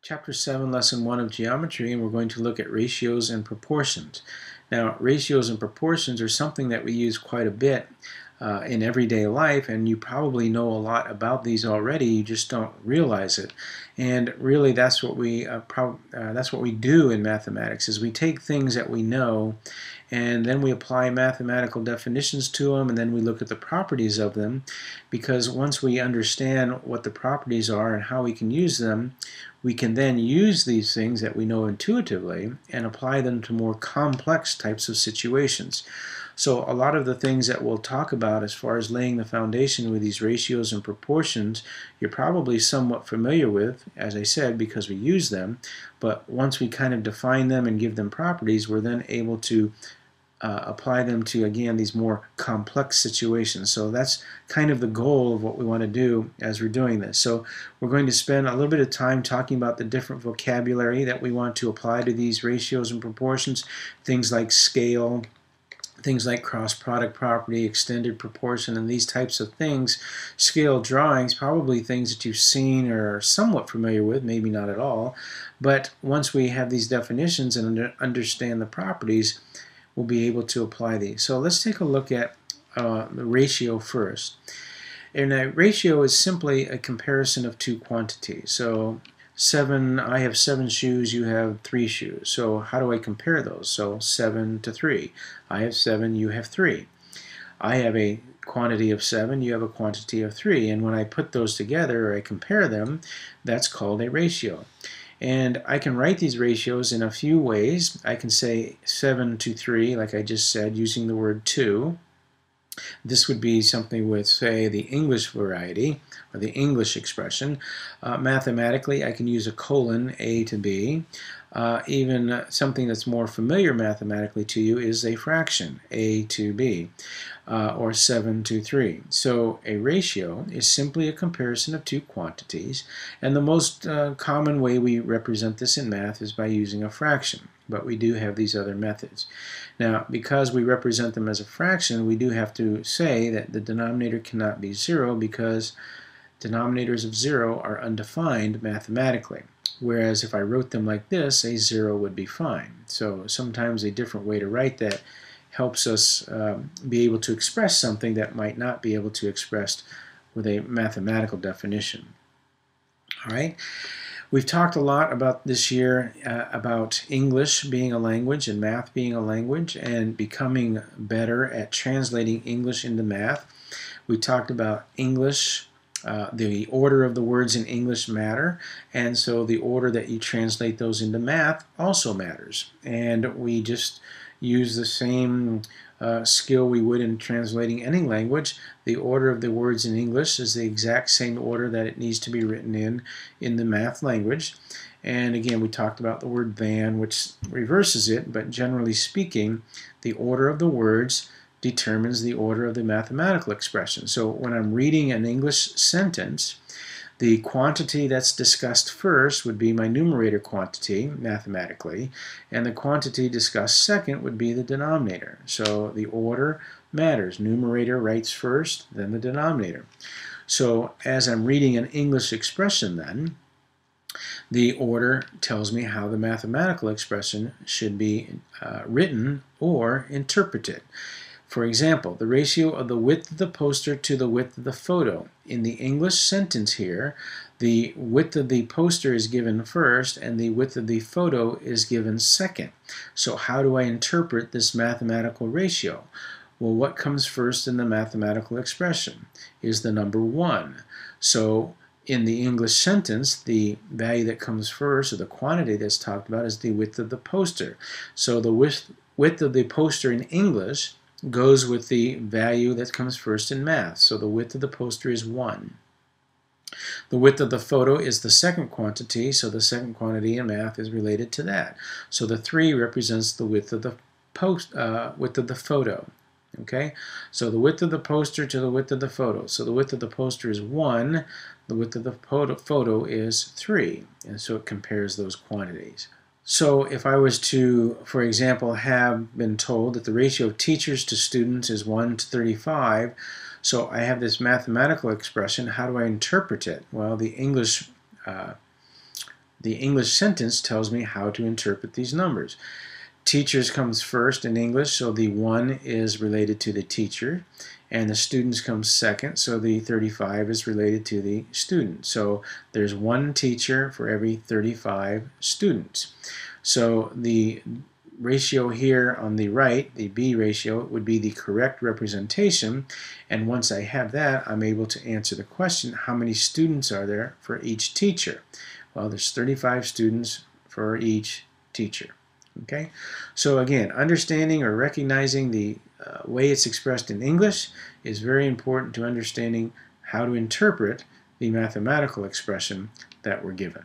Chapter 7, Lesson 1 of Geometry, and we're going to look at ratios and proportions. Now, ratios and proportions are something that we use quite a bit in everyday life, and you probably know a lot about these already, you just don't realize it. And really that's what we do in mathematics, is we take things that we know and then we apply mathematical definitions to them, and then we look at the properties of them, because once we understand what the properties are and how we can use them, we can then use these things that we know intuitively and apply them to more complex types of situations. So a lot of the things that we'll talk about as far as laying the foundation with these ratios and proportions, you're probably somewhat familiar with, as I said, because we use them. But once we kind of define them and give them properties, we're then able to apply them to, again, these more complex situations. So that's kind of the goal of what we want to do as we're doing this. So we're going to spend a little bit of time talking about the different vocabulary that we want to apply to these ratios and proportions, things like scale, things like cross-product property, extended proportion, and these types of things. Scale drawings, probably things that you've seen or are somewhat familiar with, maybe not at all. But once we have these definitions and understand the properties, we'll be able to apply these. So let's take a look at the ratio first. And a ratio is simply a comparison of two quantities. So I have 7 shoes, you have 3 shoes. So how do I compare those? So 7 to 3. I have 7, you have 3. I have a quantity of 7, you have a quantity of 3. And when I put those together, or I compare them, that's called a ratio. And I can write these ratios in a few ways. I can say 7 to 3, like I just said, using the word 2. This would be something with, say, the English variety, or the English expression. Mathematically, I can use a colon, A to B. Even something that's more familiar mathematically to you is a fraction, A to B, or 7 to 3. So a ratio is simply a comparison of two quantities, and the most common way we represent this in math is by using a fraction. But we do have these other methods. Now, because we represent them as a fraction, we do have to say that the denominator cannot be 0, because denominators of 0 are undefined mathematically. Whereas if I wrote them like this, a 0 would be fine. So sometimes a different way to write that helps us be able to express something that might not be able to express with a mathematical definition. All right. We've talked a lot about this year about English being a language and math being a language, and becoming better at translating English into math. We talked about English, the order of the words in English matter, and so the order that you translate those into math also matters. And we just use the same skill we would in translating any language. The order of the words in English is the exact same order that it needs to be written in the math language. And again, we talked about the word than, which reverses it, but generally speaking, the order of the words determines the order of the mathematical expression. So when I'm reading an English sentence, the quantity that's discussed first would be my numerator quantity, mathematically, and the quantity discussed second would be the denominator. So the order matters. Numerator writes first, then the denominator. So as I'm reading an English expression then, the order tells me how the mathematical expression should be written or interpreted. For example, the ratio of the width of the poster to the width of the photo. In the English sentence here, the width of the poster is given first and the width of the photo is given second. So how do I interpret this mathematical ratio? Well, what comes first in the mathematical expression is the number 1. So in the English sentence, the value that comes first, or the quantity that's talked about, is the width of the poster. So the width of the poster in English goes with the value that comes first in math. So the width of the poster is 1. The width of the photo is the second quantity, so the second quantity in math is related to that. So the 3 represents the width of the photo. Okay, so the width of the poster to the width of the photo. So the width of the poster is 1, the width of the photo is 3, and so it compares those quantities. So if I was to, for example, have been told that the ratio of teachers to students is 1 to 35, so I have this mathematical expression, how do I interpret it? Well, the English The English sentence tells me how to interpret these numbers. Teachers comes first in English, so the 1 is related to the teacher, and the students comes second, so the 35 is related to the student. So there's 1 teacher for every 35 students. So the ratio here on the right, the B ratio, would be the correct representation, and once I have that, I'm able to answer the question, how many students are there for each teacher? Well, there's 35 students for each teacher. Okay, so again, understanding or recognizing the way it's expressed in English is very important to understanding how to interpret the mathematical expression that we're given.